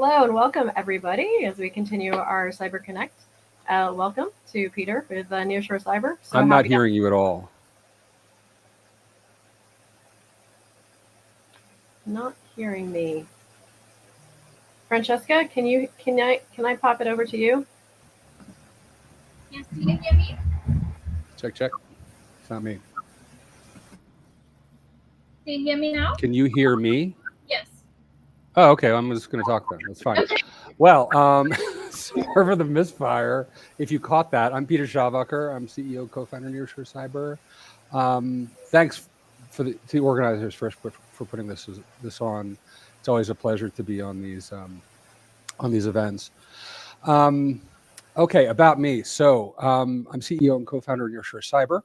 Hello and welcome everybody as we continue our CyberConnect. Welcome to Peter with Nearshore Cyber. So I'm not hearing you at all. Not hearing me. Francesca, can I pop it over to you? Yes, can you hear me? Check. It's not me. Can you hear me now? Can you hear me? Yes. Oh, okay. I'm just going to talk then. That's fine. Okay. Well, sorry for the misfire. If you caught that, I'm Peter Schawacker. I'm CEO, co-founder of Nearshore Cyber. Thanks to the organizers for putting this on. It's always a pleasure to be on these events. Okay, about me. So I'm CEO and co-founder of Nearshore Cyber.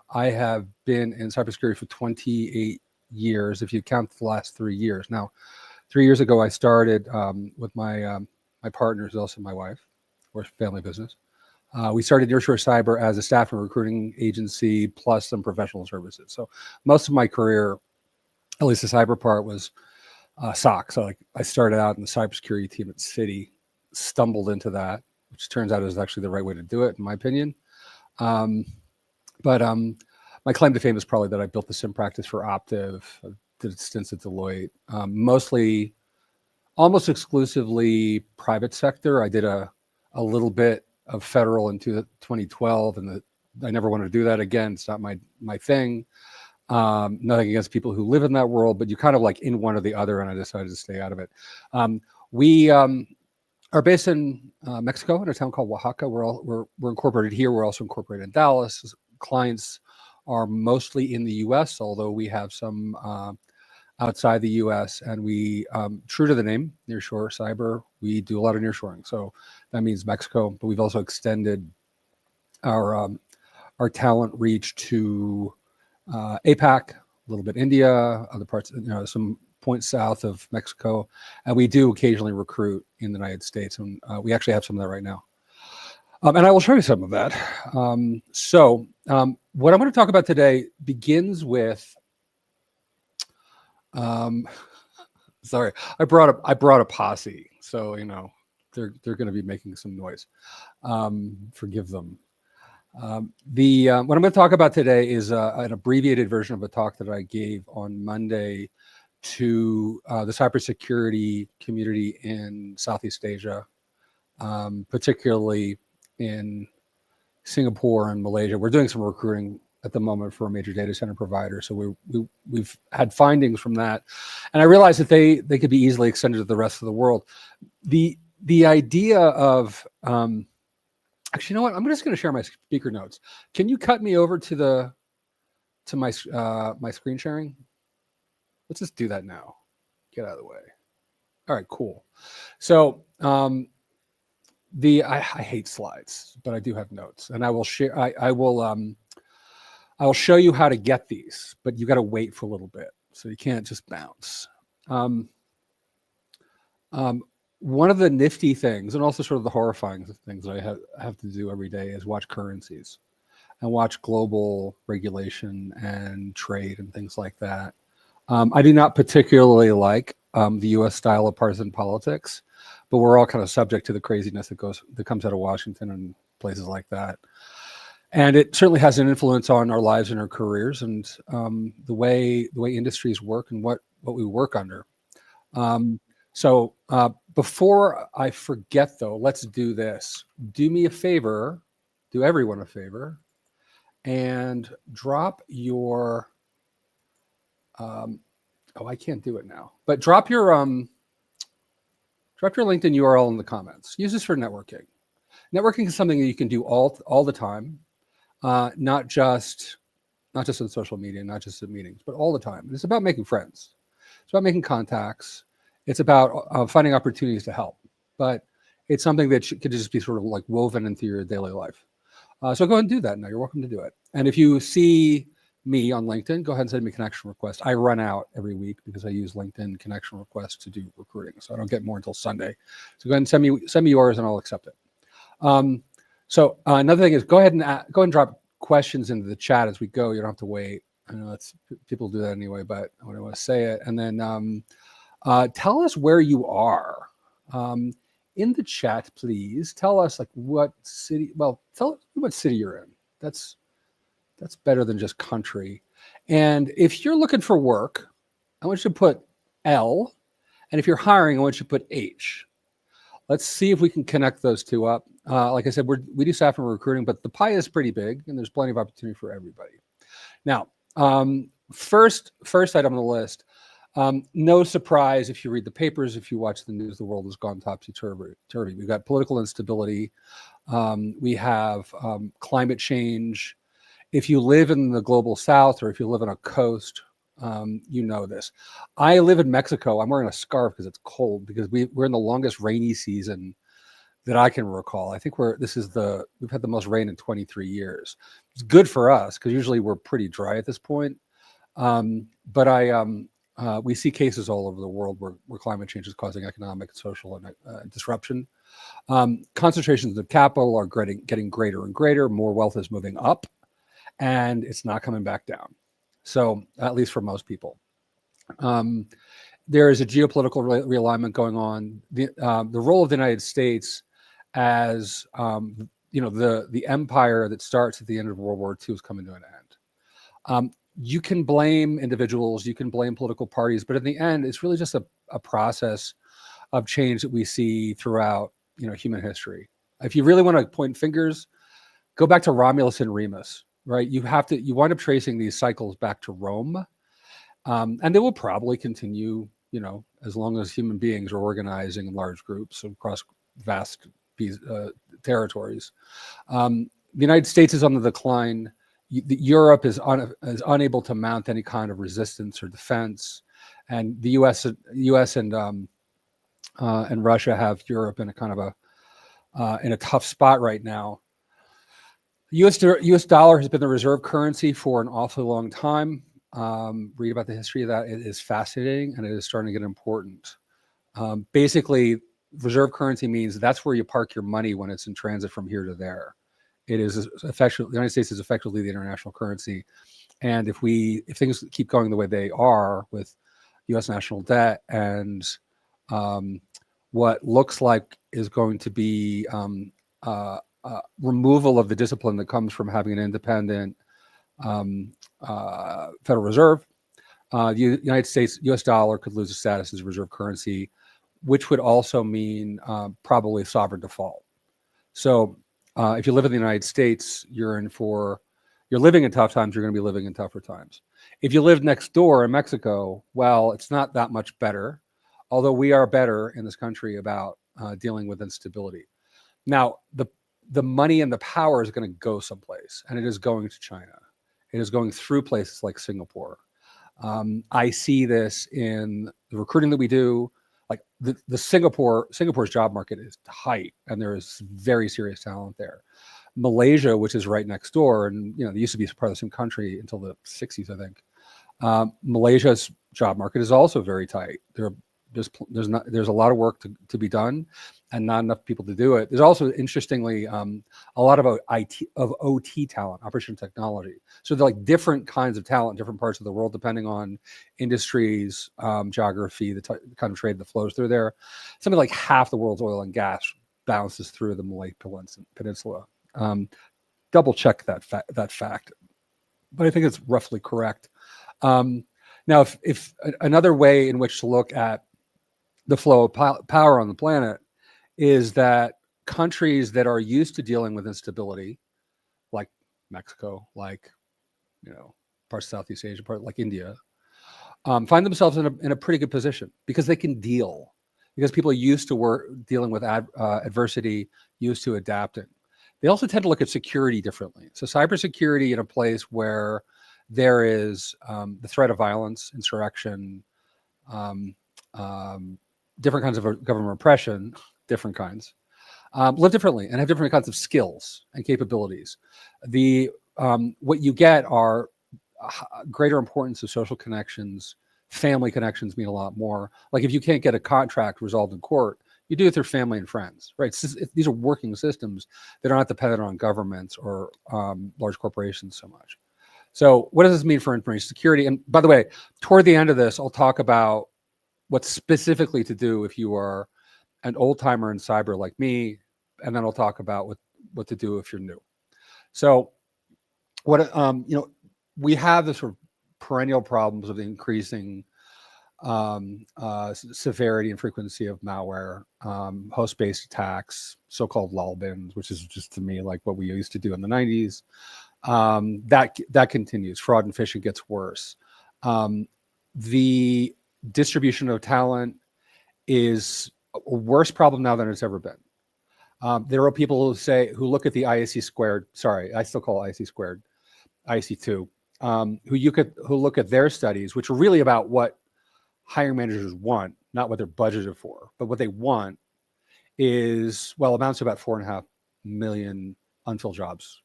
I have been in cybersecurity for 28 years, if you count the last 3 years. Now, 3 years ago, I started with my partner, who's also my wife. We're family business. We started Nearshore Cyber as a staff and recruiting agency, plus some professional services. So most of my career, at least the cyber part, was SOC. So I started out in the cybersecurity team at Citi, stumbled into that, which turns out is actually the right way to do it, in my opinion. But my claim to fame is probably that I built the SIM practice for Optiv. I did stints at Deloitte, mostly, almost exclusively private sector. I did a little bit of federal in 2012, and I never wanted to do that again. It's not my thing. Nothing against people who live in that world, but you kind of like in one or the other, and I decided to stay out of it. We are based in Mexico in a town called Oaxaca. We're incorporated here. We're also incorporated in Dallas. Clients are mostly in the U.S., although we have some outside the U.S. And we, true to the name, Nearshore Cyber, we do a lot of nearshoring. So that means Mexico, but we've also extended our talent reach to APAC, a little bit India, other parts, some points south of Mexico, and we do occasionally recruit in the United States, and we actually have some of that right now. And I will show you some of that. What I'm going to talk about today begins with, sorry, I brought a posse, so they're going to be making some noise. Forgive them. What I'm going to talk about today is an abbreviated version of a talk that I gave on Monday to the cybersecurity community in Southeast Asia, particularly in Singapore and Malaysia. We're doing some recruiting at the moment for a major data center provider. So we've had findings from that. And I realized that they could be easily extended to the rest of the world. The idea of, actually, you know what? I'm just going to share my speaker notes. Can you cut me over to my screen sharing? Let's just do that now. Get out of the way. All right, cool. So I hate slides, but I do have notes, and I will share. I will show you how to get these, but you got to wait for a little bit, so you can't just bounce. One of the nifty things, and also sort of the horrifying things that I have to do every day, is watch currencies and watch global regulation and trade and things like that. I do not particularly like the U.S. style of partisan politics, but we're all kind of subject to the craziness that comes out of Washington and places like that. And it certainly has an influence on our lives and our careers, and the way industries work and what we work under. So before I forget, though, let's do this. Do me a favor, do everyone a favor, and drop your. Oh, I can't do it now. But drop your LinkedIn URL in the comments. Use this for networking. Networking is something that you can do all the time, not just on social media, not just at meetings, but all the time. It's about making friends. It's about making contacts. It's about finding opportunities to help. But it's something that could just be sort of like woven into your daily life. So go ahead and do that now. You're welcome to do it. And if you see me on LinkedIn, go ahead and send me a connection request. I run out every week because I use LinkedIn connection requests to do recruiting, so I don't get more until Sunday. So go ahead and send me yours, and I'll accept it. So another thing is go ahead and drop questions into the chat as we go. You don't have to wait. I know people do that anyway, but I want to say it. And then Tell us where you are. In the chat, please tell us like what city. Well, tell us what city you're in. That's better than just country. And if you're looking for work, I want you to put L, and if you're hiring, I want you to put H. Let's see if we can connect those two up. Like I said, we do staffing and recruiting, but the pie is pretty big, and there's plenty of opportunity for everybody. Now, first item on the list. No surprise if you read the papers, if you watch the news, the world has gone topsy-turvy. We've got political instability. We have climate change. If you live in the global south or if you live on a coast, you know this. I live in Mexico. I'm wearing a scarf because it's cold, because we're in the longest rainy season that I can recall. I think we've had the most rain in 23 years. It's good for us because usually we're pretty dry at this point. But we see cases all over the world where climate change is causing economic and social disruption. Concentrations of capital are getting greater and greater. More wealth is moving up, and it's not coming back down. So at least for most people. There is a geopolitical realignment going on. The role of the United States as the empire that starts at the end of World War II is coming to an end. You can blame individuals, you can blame political parties, but in the end, it's really just a process of change that we see throughout human history. If you really want to point fingers, go back to Romulus and Remus, right? You wind up tracing these cycles back to Rome, and they will probably continue, as long as human beings are organizing in large groups across vast territories. The United States is on the decline. Europe is unable to mount any kind of resistance or defense, and the U.S. and Russia have Europe in a kind of in a tough spot right now. The U.S. dollar has been the reserve currency for an awfully long time. Read about the history of that. It is fascinating, and it is starting to get important. Basically, reserve currency means that's where you park your money when it's in transit from here to there. It is effectively, the United States is effectively the international currency. And if things keep going the way they are with U.S. national debt and what looks like is going to be removal of the discipline that comes from having an independent Federal Reserve, the United States, U.S. dollar could lose its status as a reserve currency, which would also mean probably sovereign default. So if you live in the United States, you're living in tough times, you're going to be living in tougher times. If you live next door in Mexico, well, it's not that much better, although we are better in this country about dealing with instability. Now, the money and the power is going to go someplace, and it is going to China. It is going through places like Singapore. I see this in the recruiting that we do. Like the Singapore's job market is tight, and there is very serious talent there. Malaysia, which is right next door, and they used to be part of the same country until the 60s, I think. Malaysia's job market is also very tight. There's a lot of work to be done, and not enough people to do it. There's also, interestingly, a lot of OT talent, operation technology. So they're like different kinds of talent, different parts of the world, depending on industries, geography, the kind of trade that flows through there. Something like half the world's oil and gas bounces through the Malay Peninsula. Double check that fact, but I think it's roughly correct. Now, if another way in which to look at the flow of power on the planet is that countries that are used to dealing with instability, like Mexico, like parts of Southeast Asia, like India, find themselves in a pretty good position because they can deal, because people are used to dealing with adversity, used to adapting. They also tend to look at security differently. So cybersecurity in a place where there is the threat of violence, insurrection, different kinds of government repression, different kinds, live differently and have different kinds of skills and capabilities. What you get are greater importance of social connections. Family connections mean a lot more. Like if you can't get a contract resolved in court, you do it through family and friends, right? These are working systems that are not dependent on governments or large corporations so much. So what does this mean for information security? And by the way, toward the end of this, I'll talk about what specifically to do if you are an old timer in cyber like me, and then I'll talk about what to do if you're new. So what we have this sort of perennial problems of the increasing severity and frequency of malware, host-based attacks, so-called lull bins, which is just to me like what we used to do in the 90s. That continues. Fraud and phishing gets worse. The distribution of talent is a worse problem now than it's ever been. There are people who look at the IAC squared. Sorry, I still call it IAC squared, IAC2, who look at their studies, which are really about what hiring managers want, not what they're budgeted for, but what they want is, well, amounts to about 4.5 million unfilled jobs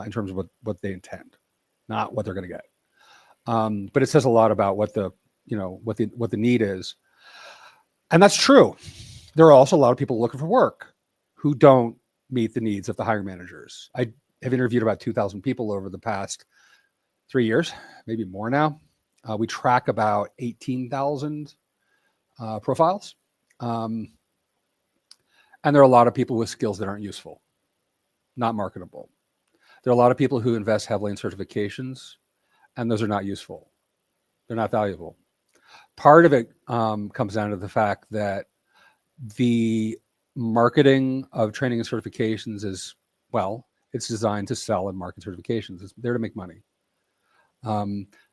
in terms of what they intend, not what they're going to get. But it says a lot about what the need is. And that's true. There are also a lot of people looking for work who don't meet the needs of the hiring managers. I have interviewed about 2,000 people over the past 3 years, maybe more now. We track about 18,000 profiles. And there are a lot of people with skills that aren't useful, not marketable. There are a lot of people who invest heavily in certifications, and those are not useful. They're not valuable. Part of it comes down to the fact that the marketing of training and certifications is, well, it's designed to sell and market certifications. It's there to make money.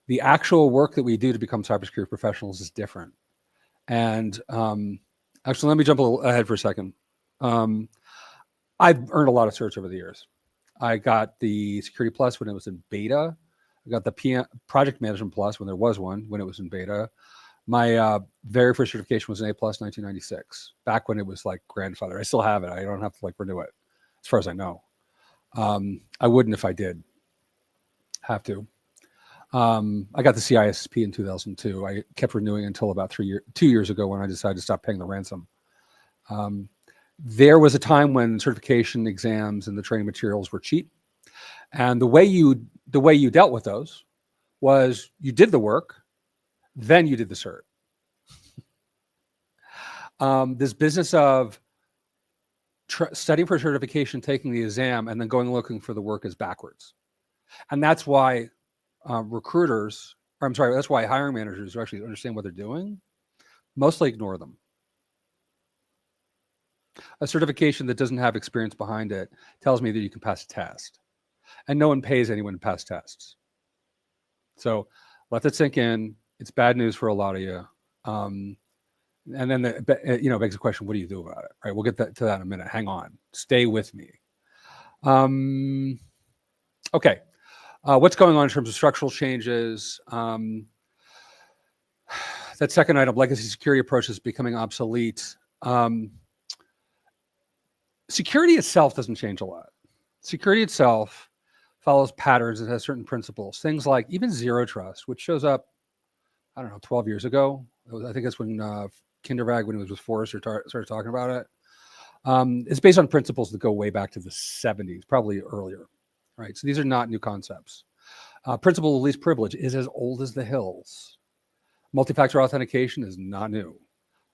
The actual work that we do to become cybersecurity professionals is different. And actually, let me jump a little ahead for a second. I've earned a lot of certs over the years. I got the Security Plus when it was in beta. I got the Project Management Plus when there was one, when it was in beta. My very first certification was an A Plus 1996, back when it was like grandfather. I still have it. I don't have to like renew it, as far as I know. I wouldn't if I did have to. I got the CISSP in 2002. I kept renewing until about 2 years ago when I decided to stop paying the ransom. There was a time when certification exams and the training materials were cheap. And the way you dealt with those was you did the work, then you did the cert. This business of studying for certification, taking the exam, and then going looking for the work is backwards. And that's why that's why hiring managers who actually understand what they're doing mostly ignore them. A certification that doesn't have experience behind it tells me that you can pass a test. And no one pays anyone to pass tests. So let that sink in. It's bad news for a lot of you. And then begs the question, what do you do about it? Right? We'll get to that in a minute. Hang on. Stay with me. Okay. What's going on in terms of structural changes? That second item, legacy security approaches becoming obsolete. Security itself doesn't change a lot. Security itself follows patterns. It has certain principles. Things like even zero trust, which shows up, 12 years ago. I think that's when Kindervag, when he was with Forrester, started talking about it. It's based on principles that go way back to the 70s, probably earlier, right? So these are not new concepts. Principle of least privilege is as old as the hills. Multi-factor authentication is not new.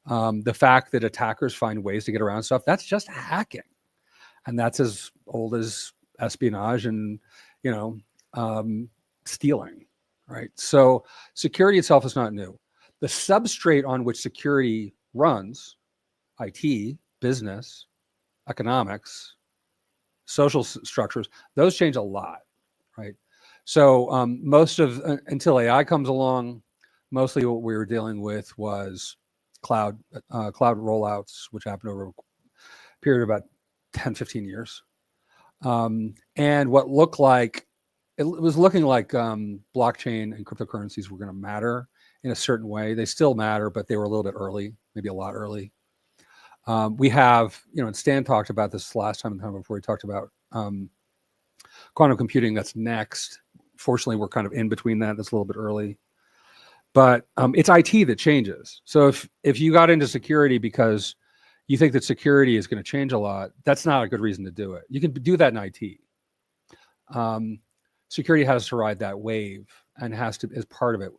The fact that attackers find ways to get around stuff, that's just hacking. And that's as old as espionage and, stealing, right? So security itself is not new. The substrate on which security runs, IT, business, economics, social structures, those change a lot, right? So until AI comes along, mostly what we were dealing with was cloud rollouts, which happened over a period of about 10, 15 years. And what looked like, it was looking like blockchain and cryptocurrencies were going to matter in a certain way. They still matter, but they were a little bit early, maybe a lot early. We have, and Stan talked about this last time before he talked about quantum computing. That's next. Fortunately, we're kind of in between that. That's a little bit early. But it's IT that changes. So if you got into security because you think that security is going to change a lot, that's not a good reason to do it. You can do that in IT. Security has to ride that wave and has to, as part of it.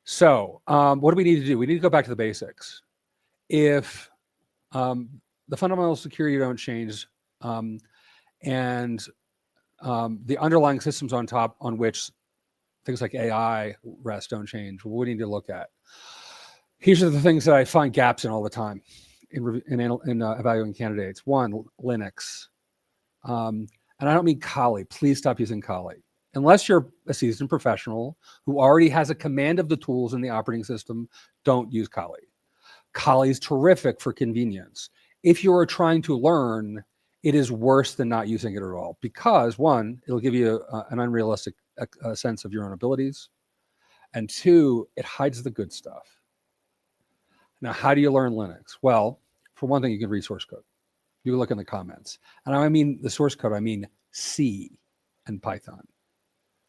So what do we need to do? We need to go back to the basics. If the fundamental security don't change, and the underlying systems on top on which things like AI rest don't change, what do we need to look at? Here's are the things that I find gaps in all the time in evaluating candidates. One, Linux. And I don't mean Kali. Please stop using Kali. Unless you're a seasoned professional who already has a command of the tools in the operating system, don't use Kali. Kali is terrific for convenience. If you are trying to learn, it is worse than not using it at all because one, it'll give you an unrealistic sense of your own abilities. And two, it hides the good stuff. Now, how do you learn Linux? Well, for one thing, you can read source code. You can look in the comments. And I mean the source code, I mean C and Python.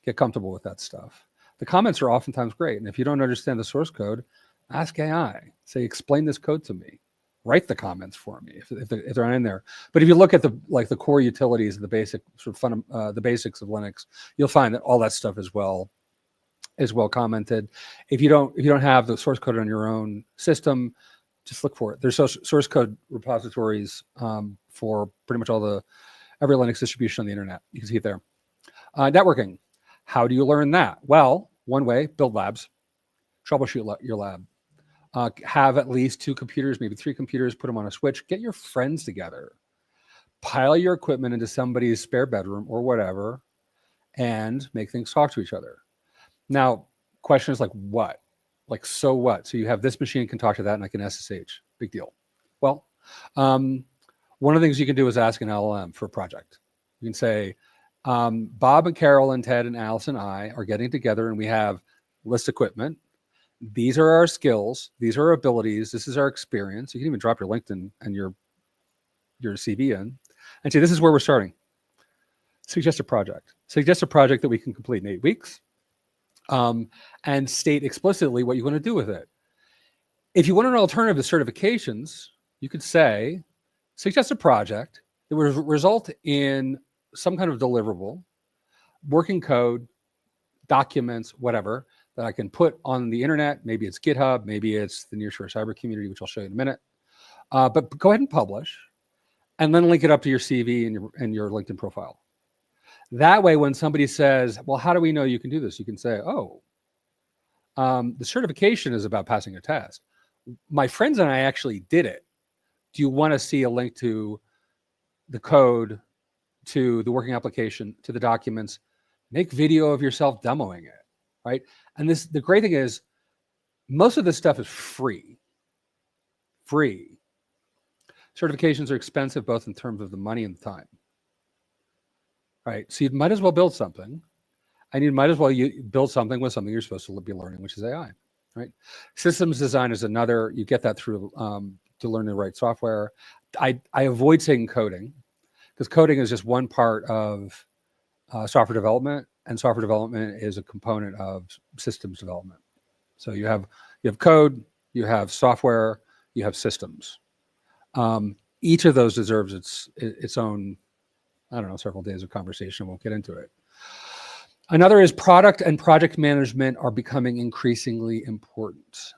Get comfortable with that stuff. The comments are oftentimes great. And if you don't understand the source code, ask AI. Say, explain this code to me. Write the comments for me if they're not in there. But if you look at the core utilities, the basic the basics of Linux, you'll find that all that stuff is well commented. If you don't have the source code on your own system, just look for it. There's source code repositories for pretty much every Linux distribution on the internet. You can see it there. Networking. How do you learn that? Well, one way, build labs, troubleshoot your lab. Have at least 2 computers, maybe 3 computers, put them on a switch, get your friends together, pile your equipment into somebody's spare bedroom or whatever, and make things talk to each other. Now, question is like, what? Like, so what? So you have this machine can talk to that and I can SSH. Big deal. Well, one of the things you can do is ask an LLM for a project. You can say, Bob and Carol and Ted and Alice and I are getting together and we have list equipment. These are our skills. These are our abilities. This is our experience. You can even drop your LinkedIn and your CV in and say, this is where we're starting. Suggest a project. Suggest a project that we can complete in 8 weeks. And state explicitly what you want to do with it. If you want an alternative to certifications, you could say, suggest a project that would result in some kind of deliverable, working code, documents, whatever, that I can put on the internet. Maybe it's GitHub, maybe it's the Nearshore cyber community, which I'll show you in a minute. But go ahead and publish, and then link it up to your CV and your LinkedIn profile. That way, when somebody says, well, how do we know you can do this? You can say, oh, the certification is about passing a test. My friends and I actually did it. Do you want to see a link to the code, to the working application, to the documents? Make video of yourself demoing it, right? And the great thing is, most of this stuff is free. Free. Certifications are expensive, both in terms of the money and the time. Right, so you might as well build something, and you might as well build something with something you're supposed to be learning, which is AI. Right, systems design is another. You get that through to learn to write software. I avoid saying coding because coding is just one part of software development, and software development is a component of systems development. So you have code, you have software, you have systems. Each of those deserves its own, I don't know, several days of conversation. Won't get into it. Another is product and project management are becoming increasingly important.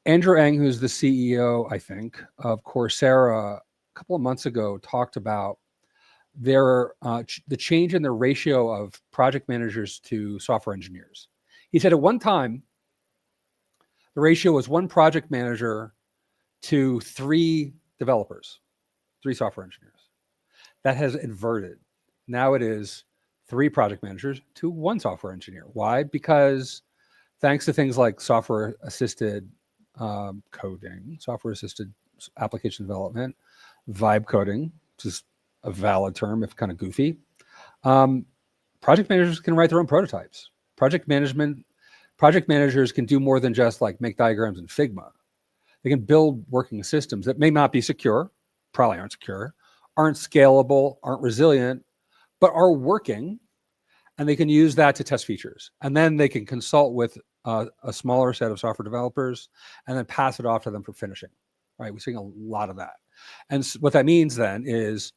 Andrew Ng, who's the CEO, I think, of Coursera, a couple of months ago, talked about the change in the ratio of project managers to software engineers. He said at one time, the ratio was 1 project manager to 3 developers, 3 software engineers. That has inverted. Now it is 3 project managers to 1 software engineer. Why? Because thanks to things like software-assisted coding, software-assisted application development, vibe coding, which is a valid term if kind of goofy, project managers can write their own prototypes. Project managers can do more than just like make diagrams in Figma. They can build working systems that may not be secure, probably aren't secure, aren't scalable, aren't resilient, but are working, and they can use that to test features. And then they can consult with a smaller set of software developers and then pass it off to them for finishing, right? We're seeing a lot of that. And what that means then is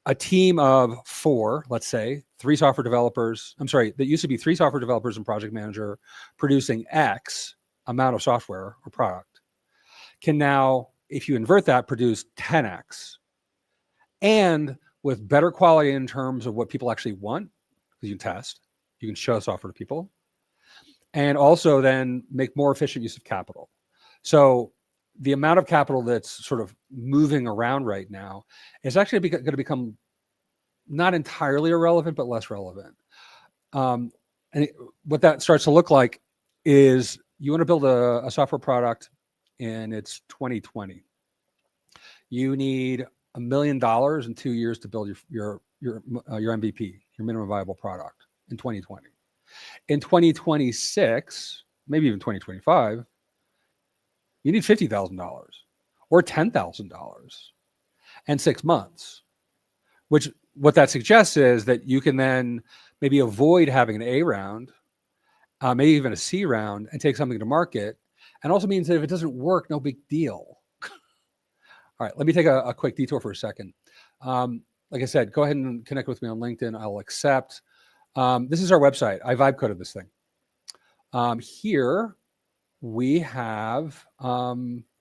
a team of 4, let's say, 3 software developers, that used to be 3 software developers and project manager producing X amount of software or product, can now, if you invert that, produce 10X. And with better quality in terms of what people actually want, because you can test, you can show software to people, and also then make more efficient use of capital. So the amount of capital that's sort of moving around right now is actually going to become not entirely irrelevant, but less relevant. What that starts to look like is you want to build a software product and it's 2020. You need $1 million in 2 years to build your MVP, your minimum viable product in 2020. In 2026, maybe even 2025, you need $50,000 or $10,000 and 6 months, which what that suggests is that you can then maybe avoid having an A round, maybe even a C round, and take something to market. And also means that if it doesn't work, no big deal. All right, let me take a quick detour for a second. Like I said, go ahead and connect with me on LinkedIn. I'll accept. This is our website. I vibe coded this thing. Here we have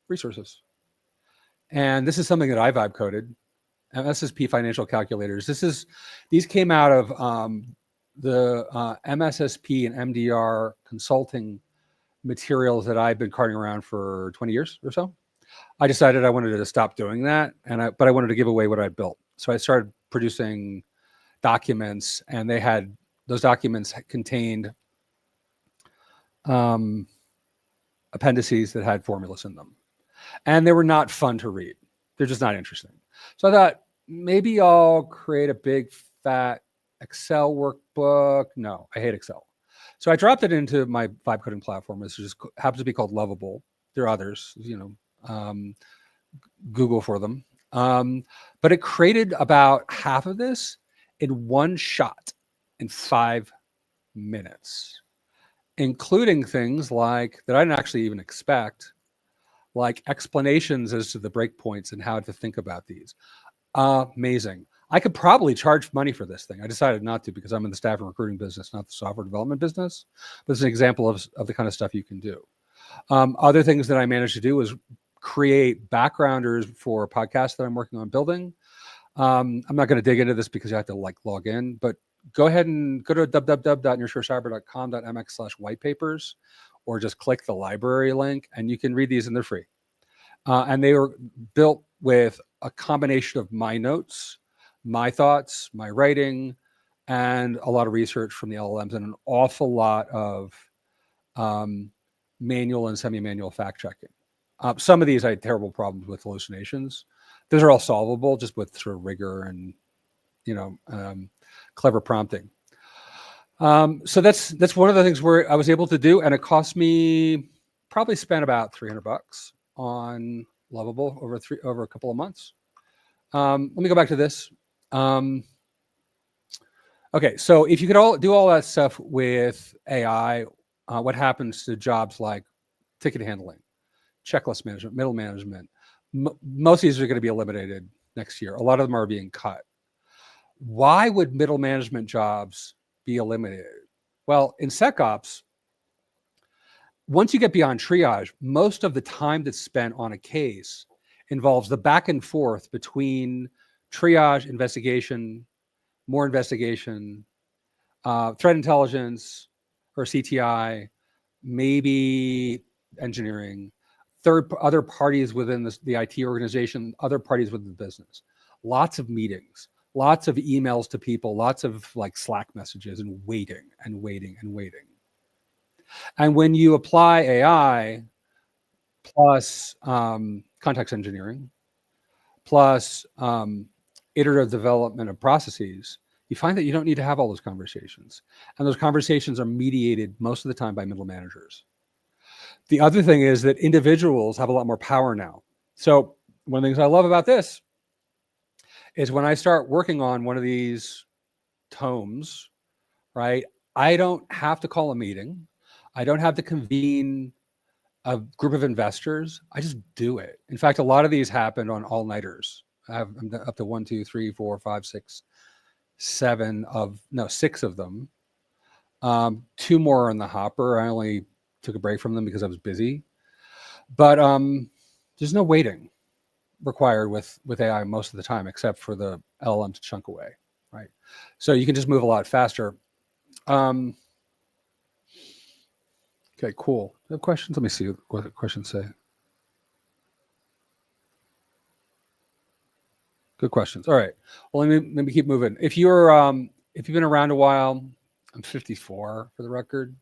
resources. And this is something that I vibe coded. MSSP financial calculators. These came out of the MSSP and MDR consulting materials that I've been carting around for 20 years or so. I decided I wanted to stop doing that, but I wanted to give away what I built. So I started producing documents, and those documents contained appendices that had formulas in them. And they were not fun to read. They're just not interesting. So I thought, maybe I'll create a big, fat Excel workbook. No, I hate Excel. So I dropped it into my vibe coding platform. This just happens to be called Lovable. There are others, Google for them. But it created about half of this in one shot in 5 minutes, including things like that I didn't actually even expect, like explanations as to the breakpoints and how to think about these. Amazing. I could probably charge money for this thing. I decided not to because I'm in the staff and recruiting business, not the software development business. But it's an example of the kind of stuff you can do. Other things that I managed to do is create backgrounders for podcasts that I'm working on building. I'm not going to dig into this because you have to log in, but go ahead and go to www.nearshorecyber.com.mx/whitepapers, or just click the library link and you can read these and they're free. And they were built with a combination of my notes, my thoughts, my writing, and a lot of research from the LLMs and an awful lot of manual and semi-manual fact checking. Some of these I had terrible problems with hallucinations. Those are all solvable just with sort of rigor and clever prompting. So that's one of the things where I was able to do, and it cost me probably spent about $300 on Lovable over a couple of months. Let me go back to this. Okay, so if you could do all that stuff with AI, what happens to jobs like ticket handling, checklist management, middle management? Most of these are going to be eliminated next year. A lot of them are being cut. Why would middle management jobs be eliminated? Well, in SecOps, once you get beyond triage, most of the time that's spent on a case involves the back and forth between triage, investigation, more investigation, threat intelligence or CTI, maybe engineering, other parties within the IT organization, other parties within the business. Lots of meetings, lots of emails to people, lots of Slack messages, and waiting and waiting and waiting. And when you apply AI plus context engineering, plus iterative development of processes, you find that you don't need to have all those conversations. And those conversations are mediated most of the time by middle managers. The other thing is that individuals have a lot more power now. So one of the things I love about this is when I start working on one of these tomes, right, I don't have to call a meeting. I don't have to convene a group of investors. I just do it. In fact, a lot of these happened on all-nighters I'm up to 1, 2, 3, 4, 5, 6, 6 of them. 2 more are in the hopper. I only took a break from them because I was busy. But there's no waiting required with AI most of the time, except for the LLM to chunk away, right? So you can just move a lot faster. Okay, cool. Do you have questions? Let me see what the questions say. Good questions. All right. Well, let me keep moving. If you've been around a while, I'm 54 for the record.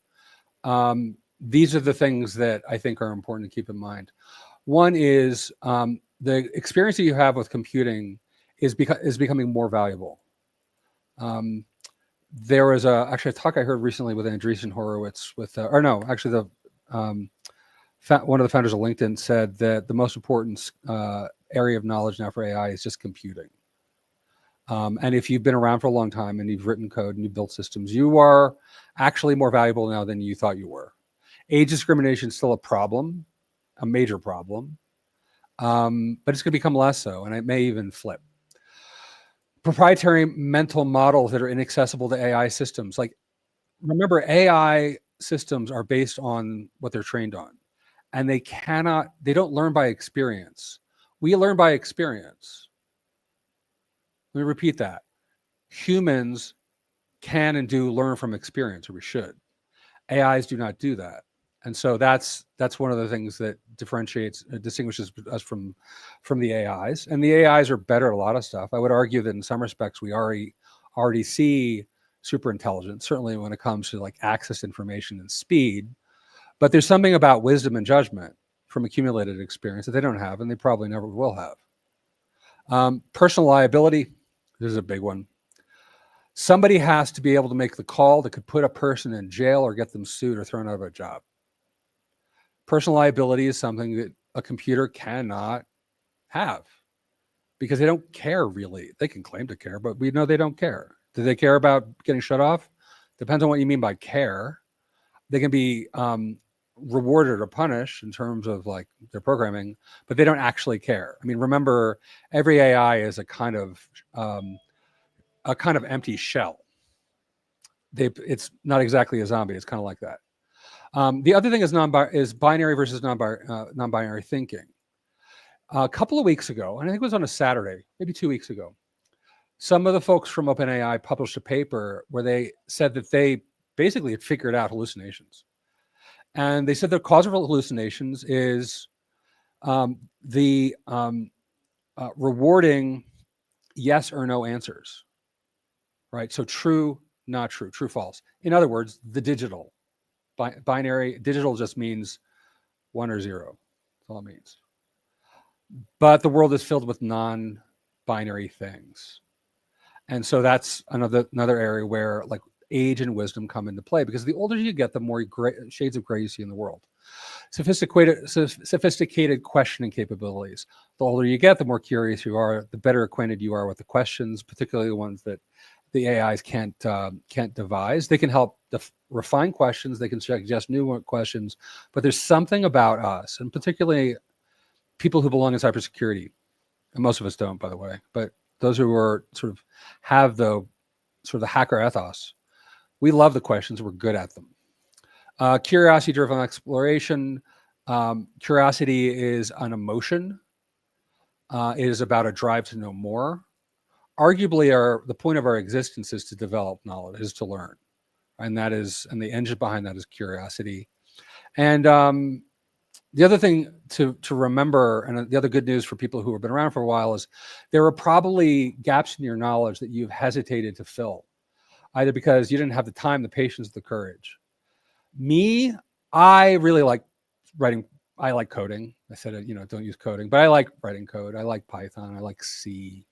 These are the things that I think are important to keep in mind. One is the experience that you have with computing is becoming more valuable. There was actually a talk I heard recently with Andreessen Horowitz one of the founders of LinkedIn said that the most important area of knowledge now for AI is just computing. And if you've been around for a long time and you've written code and you've built systems, you are actually more valuable now than you thought you were. Age discrimination is still a problem, a major problem, but it's going to become less so, and it may even flip. Proprietary mental models that are inaccessible to AI systems. Like, remember, AI systems are based on what they're trained on, and they don't learn by experience. We learn by experience. Let me repeat that. Humans can and do learn from experience, or we should. AIs do not do that. And so that's one of the things that distinguishes us from the AIs. And the AIs are better at a lot of stuff. I would argue that in some respects we already see super intelligence, certainly when it comes to like access to information and speed. But there's something about wisdom and judgment from accumulated experience that they don't have, and they probably never will have. Personal liability, this is a big one. Somebody has to be able to make the call that could put a person in jail or get them sued or thrown out of a job. Personal liability is something that a computer cannot have because they don't care really. They can claim to care, but we know they don't care. Do they care about getting shut off? Depends on what you mean by care. They can be rewarded or punished in terms of like their programming, but they don't actually care. I mean, remember, every AI is a kind of empty shell. It's not exactly a zombie. It's kind of like that. The other thing is binary versus non-binary thinking. A couple of weeks ago, and I think it was on a Saturday, maybe 2 weeks ago, some of the folks from OpenAI published a paper where they said that they basically had figured out hallucinations. And they said the cause of hallucinations is rewarding yes or no answers, right? So true, not true, true, false. In other words, the digital. Binary, digital just means 1 or 0. That's all it means. But the world is filled with non-binary things. And so that's another area where like age and wisdom come into play, because the older you get, the more shades of gray you see in the world. Sophisticated questioning capabilities. The older you get, the more curious you are, the better acquainted you are with the questions, particularly the ones that the AIs can't devise. They can help refine questions. They can suggest new questions, but there's something about us, and particularly people who belong in cybersecurity, and most of us don't, by the way, but those who are have the hacker ethos, we love the questions. We're good at them. Curiosity-driven exploration. Curiosity is an emotion. It is about a drive to know more. Arguably, the point of our existence is to develop knowledge, is to learn, and the engine behind that is curiosity. And the other thing to remember, and the other good news for people who have been around for a while, is there are probably gaps in your knowledge that you've hesitated to fill, either because you didn't have the time, the patience, the courage. I really like writing. I like coding. I said, don't use coding, but I like writing code. I like Python. I like C.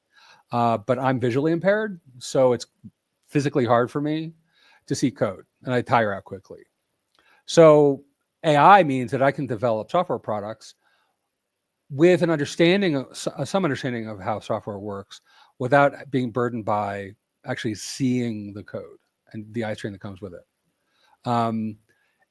But I'm visually impaired, so it's physically hard for me to see code, and I tire out quickly. So AI means that I can develop software products with some understanding of how software works without being burdened by actually seeing the code and the eye strain that comes with it.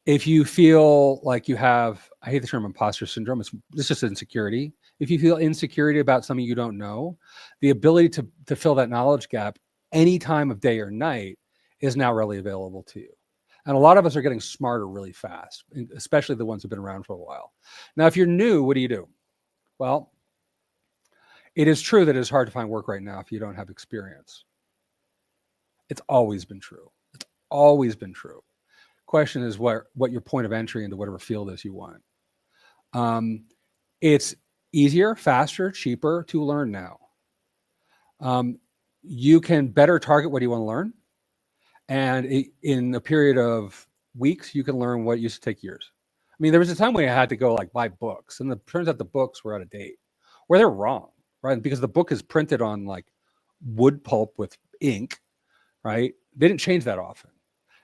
If you feel like you have, I hate the term imposter syndrome, it's just insecurity. if you feel insecurity about something you don't know, the ability to fill that knowledge gap any time of day or night is now really available to you. And a lot of us are getting smarter really fast, especially the ones who've been around for a while. Now, if you're new, what do you do? Well, it is true that it's hard to find work right now if you don't have experience. It's always been true. It's always been true. Question is what your point of entry into whatever field is you want. It's easier, faster, cheaper to learn now. You can better target what you want to learn. And in a period of weeks, you can learn what used to take years. I mean, there was a time when I had to go like buy books, and it turns out the books were out of date, or they're wrong, right? Because the book is printed on like wood pulp with ink, right? They didn't change that often.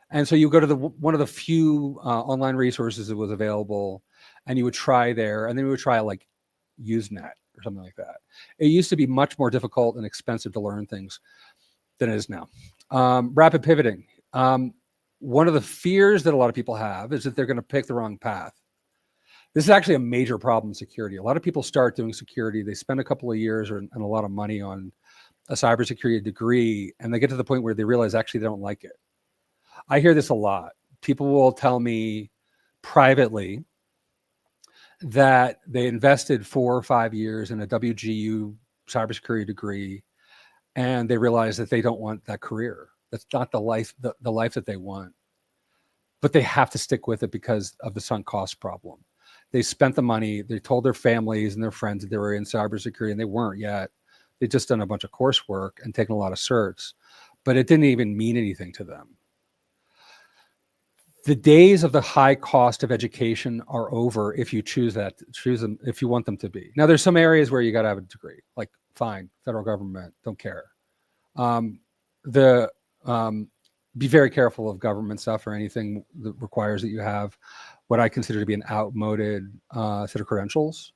And so you go to one of the few online resources that was available, and you would try there, and then you would try like Usenet or something like that. It used to be much more difficult and expensive to learn things than it is now. Rapid pivoting. One of the fears that a lot of people have is that they're going to pick the wrong path. This is actually a major problem in security. A lot of people start doing security. They spend a couple of years and a lot of money on a cybersecurity degree, and they get to the point where they realize actually they don't like it. I hear this a lot. People will tell me privately that they invested 4 or 5 years in a WGU cybersecurity degree, and they realize that they don't want that career. That's not the life that they want. But they have to stick with it because of the sunk cost problem. They spent the money. They told their families and their friends that they were in cybersecurity, and they weren't yet. They'd just done a bunch of coursework and taken a lot of certs, but it didn't even mean anything to them. The days of the high cost of education are over if you choose them, if you want them to be. Now, there's some areas where you got to have a degree, like fine, federal government, don't care. Be very careful of government stuff or anything that requires that you have what I consider to be an outmoded set of credentials.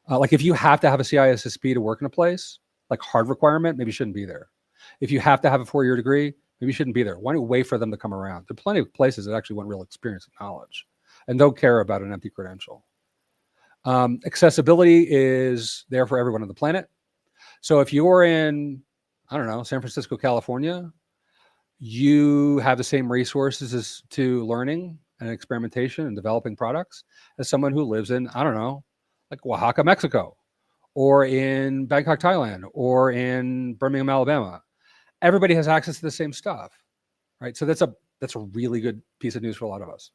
Like if you have to have a CISSP to work in a place, like hard requirement, maybe you shouldn't be there. If you have to have a 4-year degree, maybe you shouldn't be there. Why don't you wait for them to come around? There are plenty of places that actually want real experience and knowledge and don't care about an empty credential. Accessibility is there for everyone on the planet. So if you're in, I don't know, San Francisco, California, you have the same resources as to learning and experimentation and developing products as someone who lives in, I don't know, like Oaxaca, Mexico, or in Bangkok, Thailand, or in Birmingham, Alabama. Everybody has access to the same stuff, right? So that's a really good piece of news for a lot of us.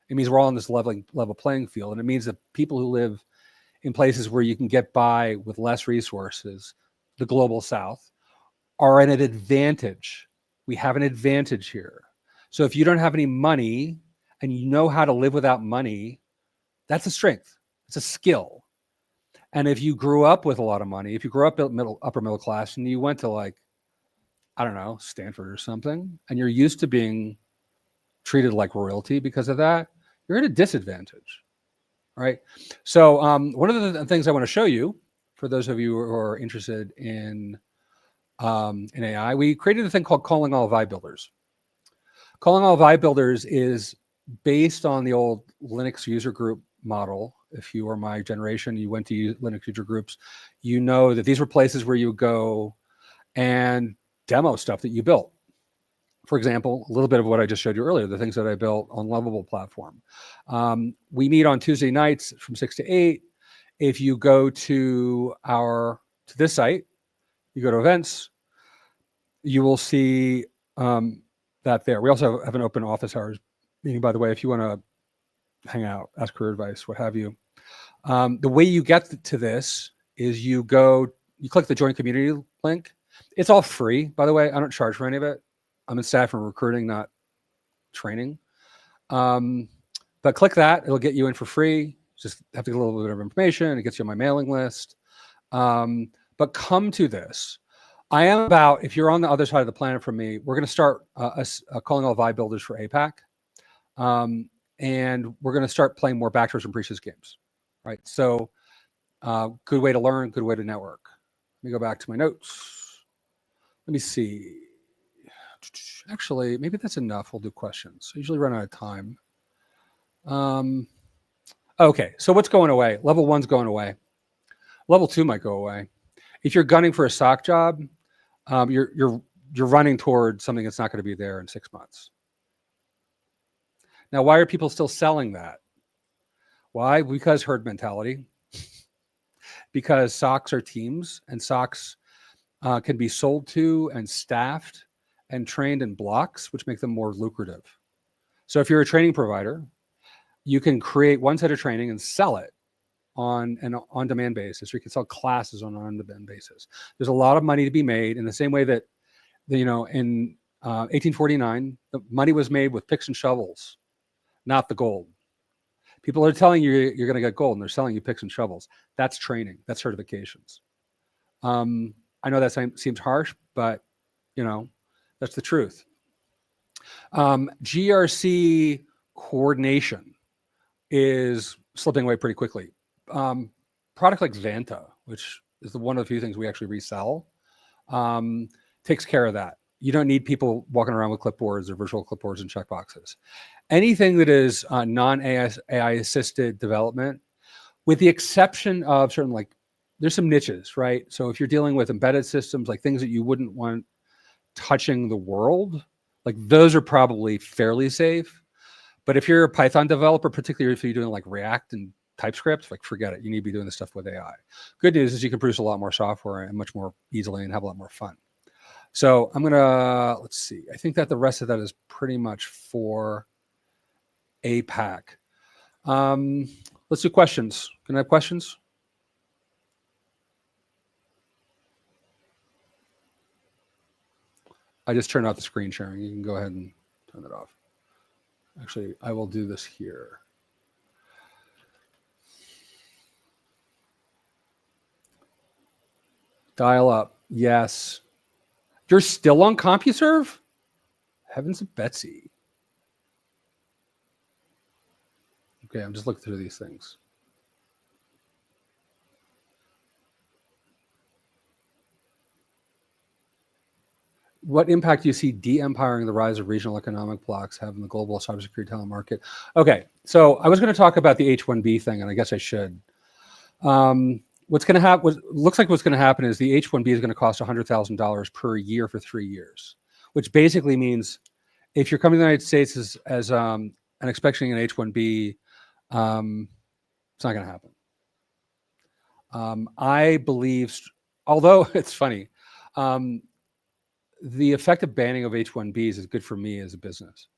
It means we're all on this level playing field, and it means that people who live in places where you can get by with less resources, the global South, are at an advantage. We have an advantage here. So if you don't have any money and you know how to live without money, that's a strength. It's a skill. And if you grew up with a lot of money, if you grew up upper middle class and you went to like, I don't know, Stanford or something, and you're used to being treated like royalty because of that, you're at a disadvantage, right? So one of the things I want to show you, for those of you who are interested in AI, we created a thing called Calling All Vibe Builders. Calling All Vibe Builders is based on the old Linux user group model. If you are my generation, you went to Linux user groups, you know that these were places where you go and demo stuff that you built. For example, a little bit of what I just showed you earlier, the things that I built on Lovable platform. We meet on Tuesday nights from 6 to 8. If you go to this site, you go to events, you will see that there. We also have an open office hours meeting, by the way, if you want to hang out, ask career advice, what have you. The way you get to this is you click the join community link. It's all free, by the way. I don't charge for any of it. I'm in staff and recruiting, not training. But click that. It'll get you in for free. Just have to get a little bit of information. It gets you on my mailing list. But come to this. I am about, if you're on the other side of the planet from me, we're going to start calling all Vibe builders for APAC. And we're going to start playing more backdoors and breaches games, right? So good way to learn, good way to network. Let me go back to my notes. Let me see. Actually, maybe that's enough. We'll do questions. I usually run out of time. Okay, so what's going away? Level 1's going away. Level 2 might go away. If you're gunning for a SOC job, you're running toward something that's not going to be there in 6 months. Now, why are people still selling that? Why? Because herd mentality. Because SOCs are teams, and SOCs can be sold to and staffed and trained in blocks, which make them more lucrative. So if you're a training provider, you can create one set of training and sell it on an on-demand basis, or you can sell classes on an on-demand basis. There's a lot of money to be made in the same way that, in 1849, the money was made with picks and shovels, not the gold. People are telling you you're going to get gold, and they're selling you picks and shovels. That's training. That's certifications. I know that seems harsh, but that's the truth. GRC coordination is slipping away pretty quickly. Product like Vanta, which is one of the few things we actually resell, takes care of that. You don't need people walking around with clipboards or virtual clipboards and checkboxes. Anything that is non-AI assisted development, with the exception of certain, like, there's some niches, right? So if you're dealing with embedded systems, like things that you wouldn't want touching the world, like those are probably fairly safe. But if you're a Python developer, particularly if you're doing like React and TypeScript, like forget it. You need to be doing this stuff with AI. Good news is you can produce a lot more software and much more easily and have a lot more fun. So I'm let's see. I think that the rest of that is pretty much for APAC. Let's do questions. Can I have questions? I just turned off the screen sharing. You can go ahead and turn it off. Actually, I will do this here. Dial up. Yes. You're still on CompuServe? Heavens of Betsy. Okay, I'm just looking through these things. What impact do you see de-empiring the rise of regional economic blocks have in the global cybersecurity talent market? Okay, so I was going to talk about the H-1B thing, and I guess I should. What's going to happen? Looks like what's going to happen is the H-1B is going to cost $100,000 per year for 3 years, which basically means if you're coming to the United States as and expecting an H-1B, it's not going to happen. I believe, although it's funny, the effective banning of H-1Bs is good for me as a business.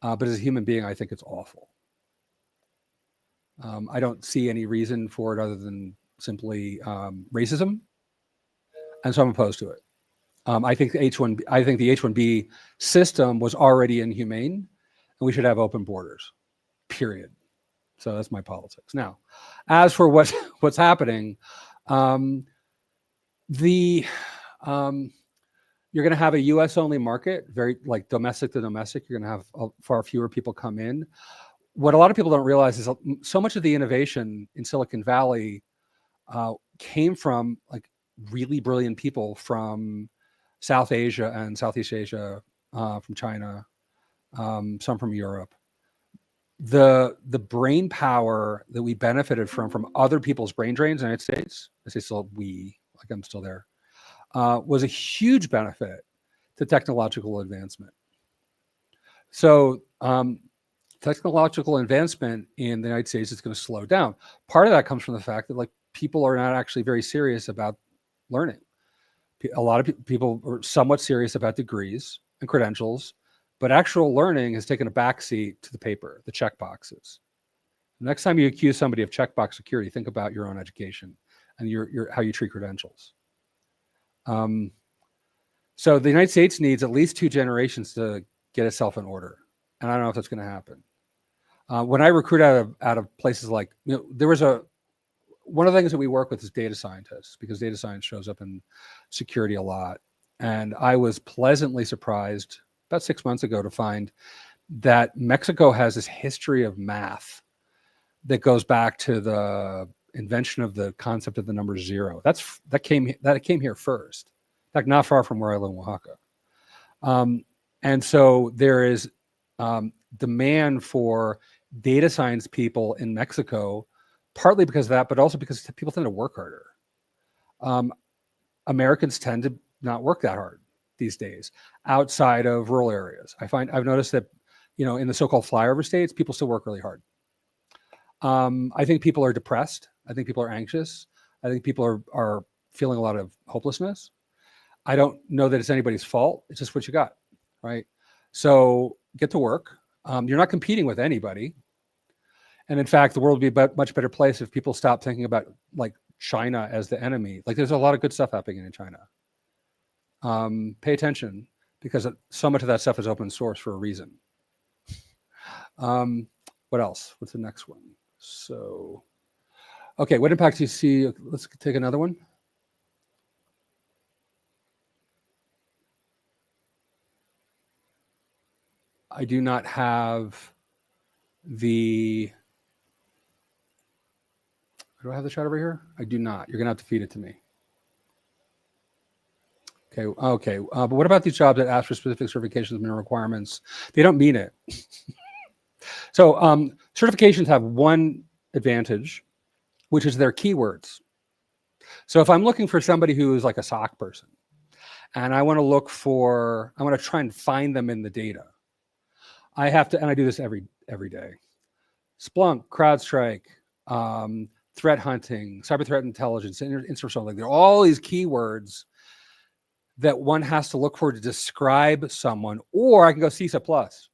But as a human being, I think it's awful. I don't see any reason for it other than simply racism. And so I'm opposed to it. I think the H-1B system was already inhumane, and we should have open borders, period. So that's my politics. Now, as for what's happening, you're going to have a U.S. only market, very like domestic to domestic. You're going to have far fewer people come in. What a lot of people don't realize is so much of the innovation in Silicon Valley came from like really brilliant people from South Asia and Southeast Asia, from China, some from Europe. The brain power that we benefited from other people's brain drains in the United States, I say still we, like I'm still there, was a huge benefit to technological advancement. So technological advancement in the United States is going to slow down. Part of that comes from the fact that like people are not actually very serious about learning. A lot of people are somewhat serious about degrees and credentials, but actual learning has taken a backseat to the paper, the checkboxes. The next time you accuse somebody of checkbox security, think about your own education and how you treat credentials. So the United States needs at least 2 generations to get itself in order. And I don't know if that's going to happen. When I recruit out of places like, there was one of the things that we work with is data scientists, because data science shows up in security a lot. And I was pleasantly surprised about 6 months ago to find that Mexico has this history of math that goes back to the invention of the concept of the number 0. That came here first. In fact, not far from where I live in Oaxaca. And so there is demand for data science people in Mexico partly because of that, but also because people tend to work harder. Americans tend to not work that hard these days outside of rural areas. I've noticed that, in the so-called flyover states, people still work really hard. I think people are depressed. I think people are anxious. I think people are feeling a lot of hopelessness. I don't know that it's anybody's fault. It's just what you got, right? So get to work. You're not competing with anybody. And in fact, the world would be a much better place if people stopped thinking about like China as the enemy. Like there's a lot of good stuff happening in China. Pay attention because so much of that stuff is open source for a reason. What else? What's the next one? So, okay, what impact do you see? Let's take another one. I do not have the... Do I have the chat over here? I do not. You're going to have to feed it to me. Okay. But what about these jobs that ask for specific certifications and requirements? They don't mean it. So certifications have one advantage, which is their keywords. So if I'm looking for somebody who is like a SOC person, and I want to try and find them in the data, I have to, and I do this every day. Splunk, CrowdStrike, threat hunting, cyber threat intelligence, insurgency, like there are all these keywords that one has to look for to describe someone, or I can go CISA Plus.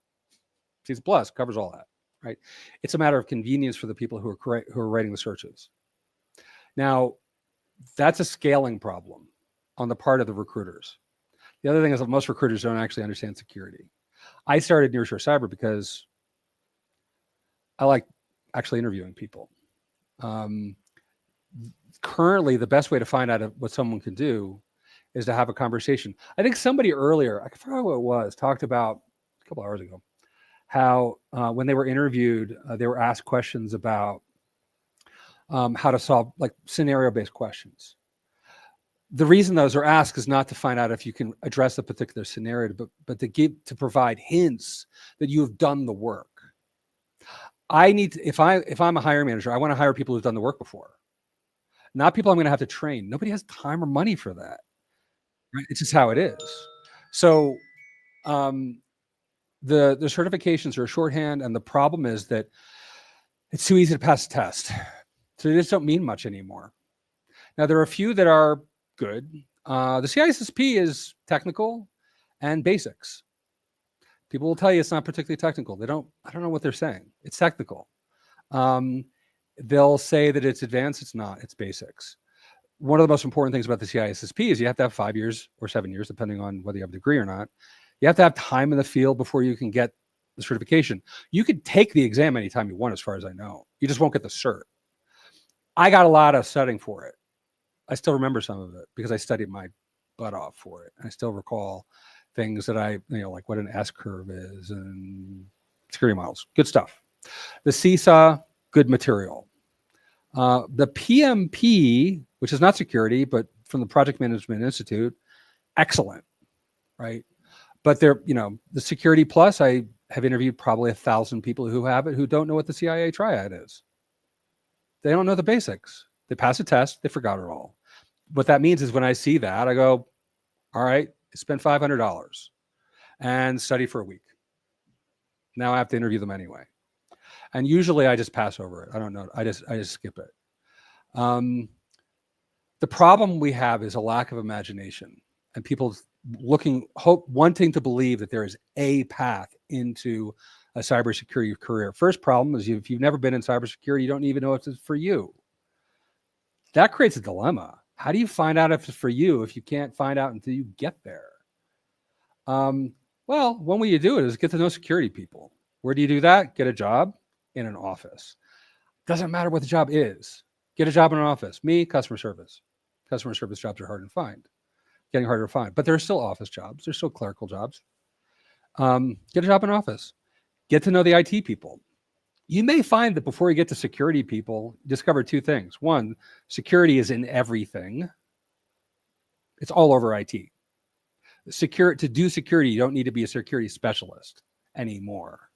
CISA Plus covers all that, right? It's a matter of convenience for the people who are writing the searches. Now, that's a scaling problem on the part of the recruiters. The other thing is that most recruiters don't actually understand security. I started Nearshore Cyber because I like actually interviewing people. Currently, the best way to find out what someone can do is to have a conversation. I think somebody earlier, I forgot what it was, talked about a couple hours ago, how when they were interviewed, they were asked questions about how to solve like scenario-based questions. The reason those are asked is not to find out if you can address a particular scenario, but to provide hints that you have done the work. I need to, if I'm a hiring manager, I want to hire people who've done the work before, not people I'm going to have to train. Nobody has time or money for that. Right? It's just how it is. So the certifications are a shorthand, and the problem is that it's too easy to pass a test. So they just don't mean much anymore. Now, there are a few that are good. The CISSP is technical and basics. People will tell you it's not particularly technical. I don't know what they're saying. It's technical. They'll say that it's advanced. It's not. It's basics. One of the most important things about the CISSP is you have to have 5 years or 7 years, depending on whether you have a degree or not. You have to have time in the field before you can get the certification. You could take the exam anytime you want, as far as I know. You just won't get the cert. I got a lot of studying for it. I still remember some of it because I studied my butt off for it. I still recall things that like what an S curve is and security models. Good stuff. The CISA, good material. The PMP, which is not security, but from the Project Management Institute, excellent, right? But the Security Plus, I have interviewed probably 1,000 people who have it who don't know what the CIA triad is. They don't know the basics. They pass a test, they forgot it all. What that means is when I see that, I go, all right, spend $500 and study for a week. Now I have to interview them anyway. And usually I just pass over it. I don't know. I just skip it. The problem we have is a lack of imagination and people wanting to believe that there is a path into a cybersecurity career. First problem is if you've never been in cybersecurity, you don't even know if it's for you. That creates a dilemma. How do you find out if it's for you if you can't find out until you get there? Well, one way you do it is get to know security people. Where do you do that? Get a job in an office. Doesn't matter what the job is. Get a job in an office. Me, customer service. Customer service jobs are hard to find. Getting harder to find. But there are still office jobs. There's still clerical jobs. Get a job in an office. Get to know the IT people. You may find that before you get to security people, discover two things. One, security is in everything. It's all over IT. To do security, you don't need to be a security specialist anymore.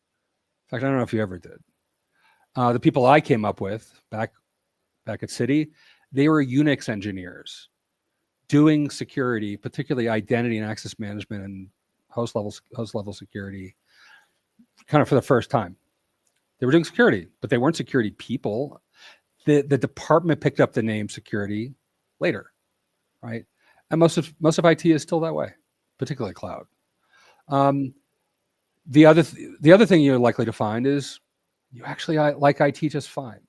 In fact, I don't know if you ever did. The people I came up with back back at Citi, they were Unix engineers doing security, particularly identity and access management and host level security, kind of for the first time. They were doing security, but they weren't security people. The department picked up the name security later, right? And most of IT is still that way, particularly cloud. The other thing you're likely to find is you actually like IT just fine,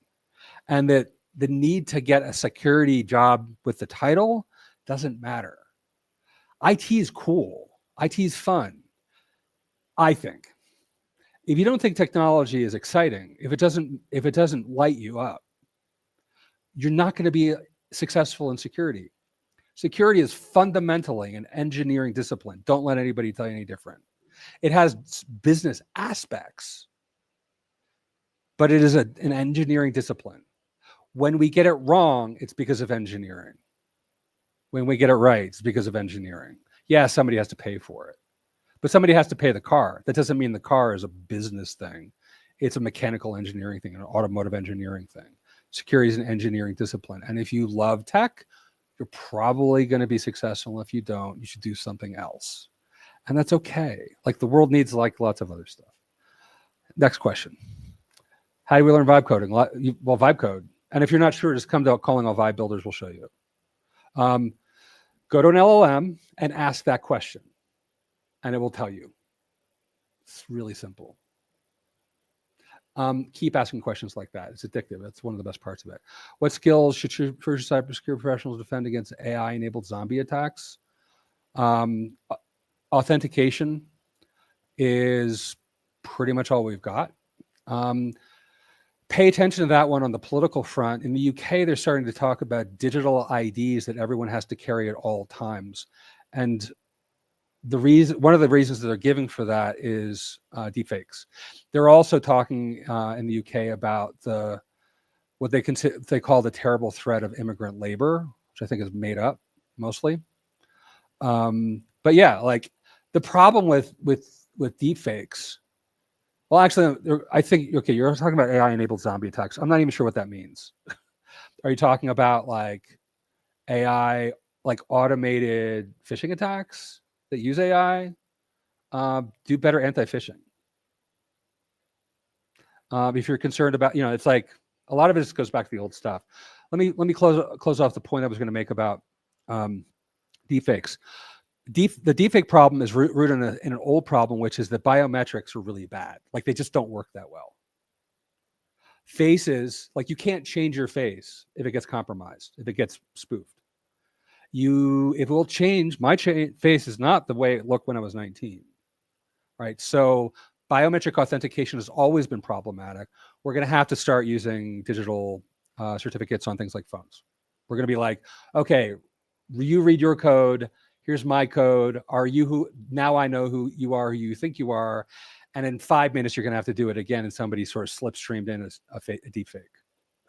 and that the need to get a security job with the title doesn't matter. IT is cool. IT is fun. I think. If you don't think technology is exciting, if it doesn't light you up, you're not going to be successful in security. Security is fundamentally an engineering discipline. Don't let anybody tell you any different. It has business aspects, but it is an engineering discipline. When we get it wrong, it's because of engineering. When we get it right, it's because of engineering. Yeah, somebody has to pay for it, but somebody has to pay the car. That doesn't mean the car is a business thing. It's a mechanical engineering thing, an automotive engineering thing. Security is an engineering discipline. And if you love tech, you're probably going to be successful. If you don't, you should do something else. And that's okay. Like the world needs like lots of other stuff. Next question. How do we learn vibe coding? Well, vibe code. And if you're not sure, just come to Calling All Vibe Builders. We'll show you. Go to an LLM and ask that question, and it will tell you. It's really simple. Keep asking questions like that. It's addictive. That's one of the best parts of it. What skills should cybersecurity professionals defend against AI-enabled zombie attacks? Authentication is pretty much all we've got. Pay attention to that one on the political front. In the UK, they're starting to talk about digital IDs that everyone has to carry at all times. And one of the reasons that they're giving for that is deepfakes. They're also talking in the UK about what they call the terrible threat of immigrant labor, which I think is made up mostly. But yeah, like the problem with deepfakes. Well, actually, I think, okay, you're talking about AI-enabled zombie attacks. I'm not even sure what that means. Are you talking about like AI, like automated phishing attacks that use AI? Do better anti-phishing. If you're concerned about, it's like a lot of it just goes back to the old stuff. Let me close off the point I was going to make about deepfakes. The deepfake problem is rooted in an old problem, which is that biometrics are really bad. Like they just don't work that well. Faces, like you can't change your face if it gets compromised, if it gets spoofed. If it will change, my face is not the way it looked when I was 19, right? So biometric authentication has always been problematic. We're going to have to start using digital certificates on things like phones. We're going to be like, okay, you read your code. Here's my code. Are you who? Now I know who you are, who you think you are. And in 5 minutes, you're going to have to do it again. And somebody sort of slipstreamed in a deep fake.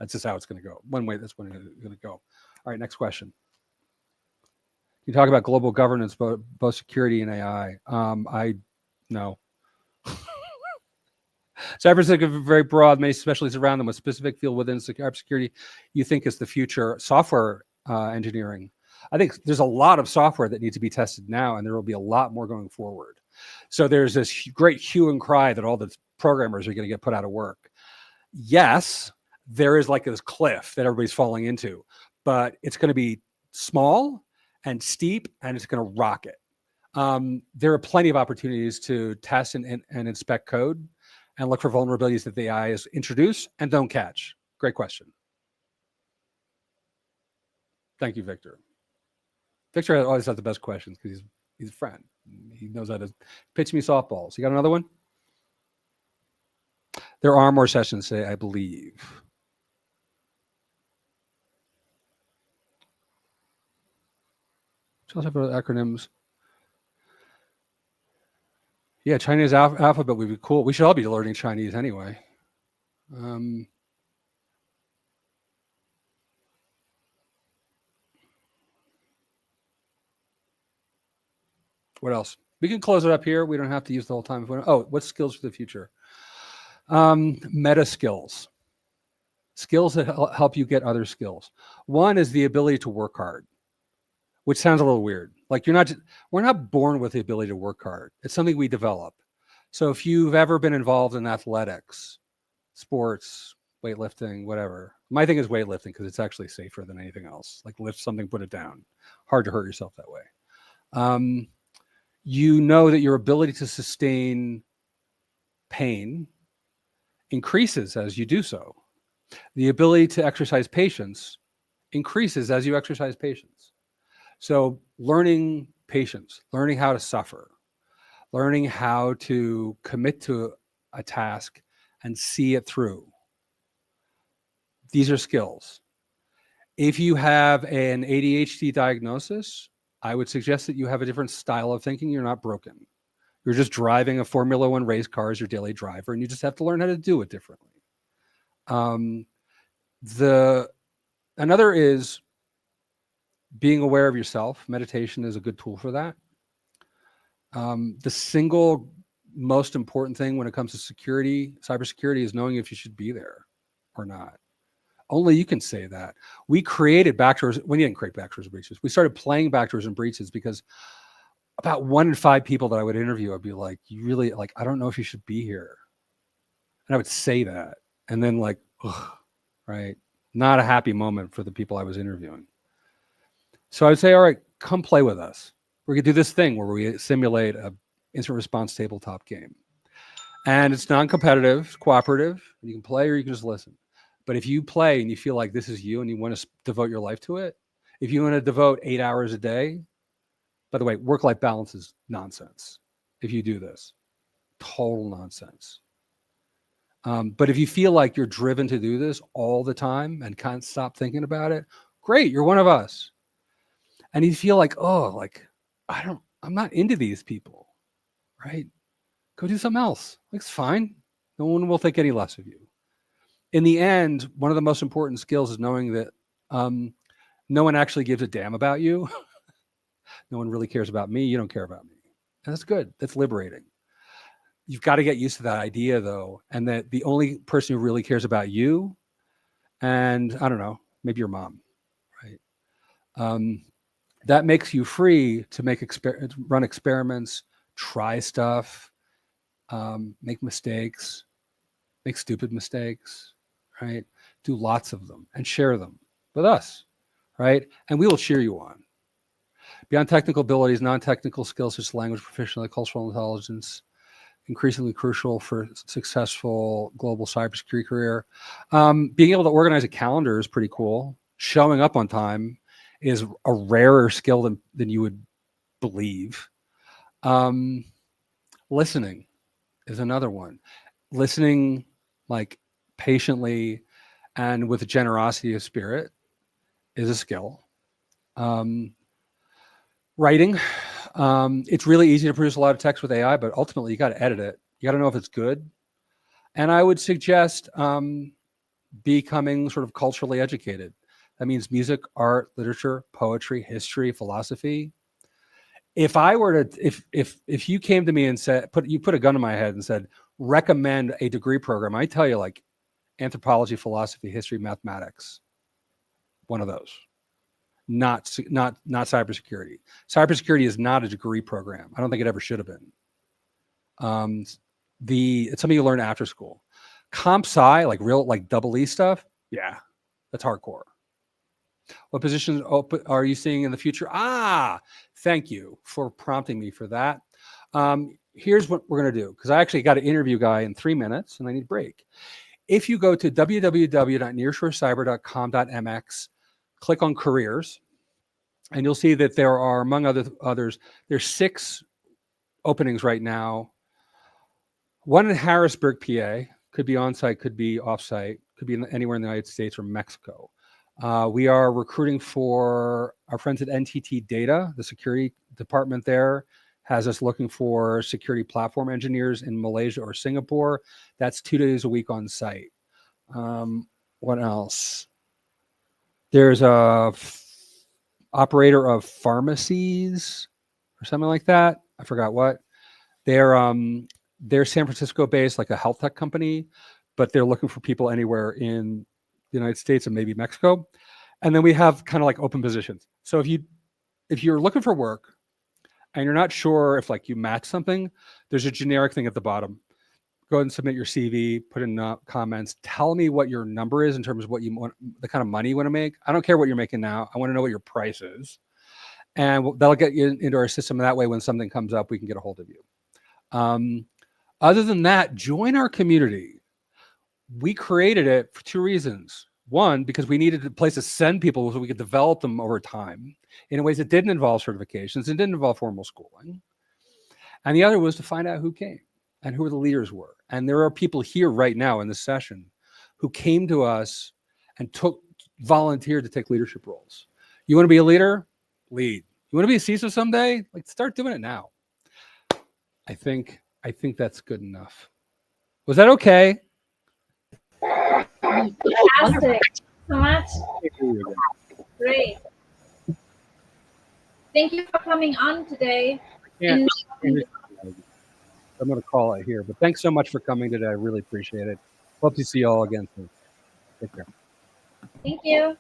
That's just how it's going to go. One way that's when it's going to go. All right, next question. You talk about global governance, both security and AI. No. Cybersecurity is very broad. Many specialties around them with specific field within cybersecurity you think is the future. Software engineering. I think there's a lot of software that needs to be tested now, and there will be a lot more going forward. So there's this great hue and cry that all the programmers are going to get put out of work. Yes, there is like this cliff that everybody's falling into, but it's going to be small and steep, and it's going to rocket. There are plenty of opportunities to test and inspect code and look for vulnerabilities that the AI is introduce and don't catch. Great question. Thank you, Victor. Victor always has the best questions because he's a friend. He knows how to pitch me softballs. You got another one? There are more sessions today, I believe. Tell us about acronyms. Yeah, Chinese alphabet would be cool. We should all be learning Chinese anyway. What else? We can close it up here. We don't have to use the whole time. Oh, what skills for the future? Meta skills. skills that help you get other skills. One is the ability to work hard, which sounds a little weird. Like we're not born with the ability to work hard. It's something we develop. So if you've ever been involved in athletics, sports, weightlifting, whatever, my thing is weightlifting because it's actually safer than anything else. Like lift something, put it down. Hard to hurt yourself that way. You know that your ability to sustain pain increases as you do so. The ability to exercise patience increases as you exercise patience. So learning patience, learning how to suffer, learning how to commit to a task and see it through. These are skills. If you have an ADHD diagnosis, I would suggest that you have a different style of thinking. You're not broken. You're just driving a Formula One race car as your daily driver, and you just have to learn how to do it differently. Another is being aware of yourself. Meditation is a good tool for that. The single most important thing when it comes to security, cybersecurity, is knowing if you should be there or not. Only you can say that. We created backdoors. We didn't create backdoors and breaches. We started playing backdoors and breaches because about 1 in 5 people that I would interview, I'd be like, you really, like, I don't know if you should be here. And I would say that. And then like, ugh, right? Not a happy moment for the people I was interviewing. So I would say, all right, come play with us. We're going to do this thing where we simulate a instant response tabletop game. And it's non-competitive, it's cooperative. You can play or you can just listen. But if you play and you feel like this is you and you want to devote your life to it, if you want to devote 8 hours a day, by the way, work-life balance is nonsense. If you do this, total nonsense. But if you feel like you're driven to do this all the time and can't stop thinking about it, great, you're one of us. And you feel like, oh, like, I'm not into these people, right? Go do something else. Like, it's fine. No one will think any less of you. In the end, one of the most important skills is knowing that no one actually gives a damn about you. No one really cares about me. You don't care about me. And that's good. That's liberating. You've got to get used to that idea, though, and that the only person who really cares about you, and I don't know, maybe your mom, right? That makes you free to run experiments, try stuff, make mistakes, make stupid mistakes, right? Do lots of them and share them with us, right? And we will cheer you on. Beyond technical abilities, non-technical skills such as language proficiency, cultural intelligence, increasingly crucial for successful global cybersecurity career. Being able to organize a calendar is pretty cool. Showing up on time is a rarer skill than you would believe. Listening is another one. Listening like patiently and with a generosity of spirit is a skill. Writing. It's really easy to produce a lot of text with AI, but ultimately you got to edit it. You got to know if it's good. And I would suggest becoming sort of culturally educated. That means music, art, literature, poetry, history, philosophy. If I were to, if you came to me and said, put a gun to my head and said, recommend a degree program, I tell you like anthropology, philosophy, history, mathematics, one of those. Not cybersecurity. Cybersecurity is not a degree program. I don't think it ever should have been. It's something you learn after school. Comp sci, like real, like double E stuff. Yeah, that's hardcore. What positions are you seeing in the future? Thank you for prompting me for that. Here's what we're going to do, because I actually got an interview guy in 3 minutes and I need a break. If you go to www.nearshorecyber.com.mx, click on careers, and you'll see that there are, among others, there's 6 openings right now. One in Harrisburg, PA, could be on-site, could be off-site, could be anywhere in the United States or Mexico. We are recruiting for our friends at NTT Data. The security department there has us looking for security platform engineers in Malaysia or Singapore. That's 2 days a week on site. What else? There's a operator of pharmacies or something like that. I forgot what. They're San Francisco based, like a health tech company, but they're looking for people anywhere in the United States and maybe Mexico. And then we have kind of like open positions. So if you're looking for work and you're not sure if like you match something, there's a generic thing at the bottom. Go ahead and submit your CV, put in comments, tell me what your number is in terms of what you want, the kind of money you want to make. I don't care what you're making now. I want to know what your price is. And that'll get you into our system. That way, when something comes up, we can get a hold of you. Other than that, join our community. We created it for two reasons. One, because we needed a place to send people so we could develop them over time in ways that didn't involve certifications and didn't involve formal schooling. And the other was to find out who came and who the leaders were. And there are people here right now in this session who came to us and volunteered to take leadership roles. You want to be a leader? Lead. You want to be a CISO someday? Like, start doing it now. I think that's good enough. Was that okay? Fantastic. So much. Great. Thank you for coming on today. I'm going to call it here, but thanks so much for coming today. I really appreciate it. Hope to see you all again soon. Take care. Thank you.